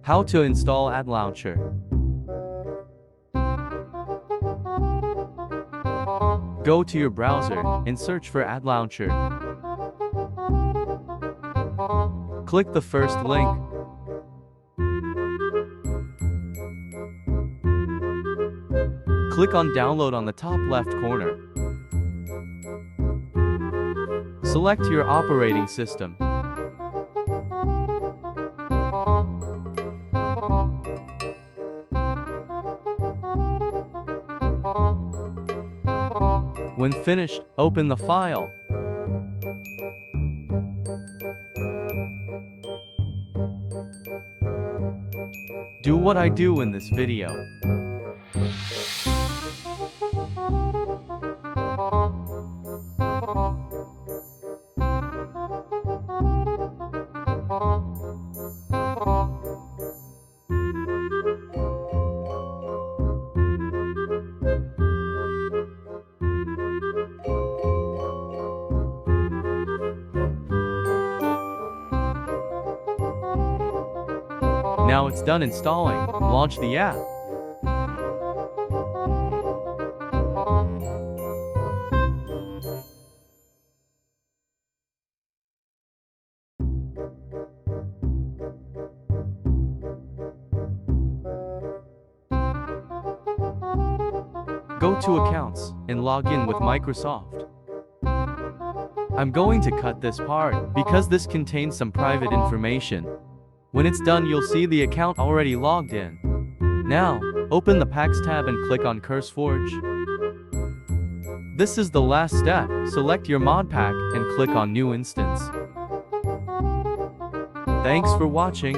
How to install ATLauncher. Go to your browser and search for ATLauncher. Click the first link. Click on Download on the top left corner. Select your operating system. When finished, open the file. Do what I do in this video. Now it's done installing. Launch the app. Go to Accounts and log in with Microsoft. I'm going to cut this part because this contains some private information. When it's done, you'll see the account already logged in. Now, open the Packs tab and click on CurseForge. This is the last step. Select your modpack and click on New Instance. Thanks for watching.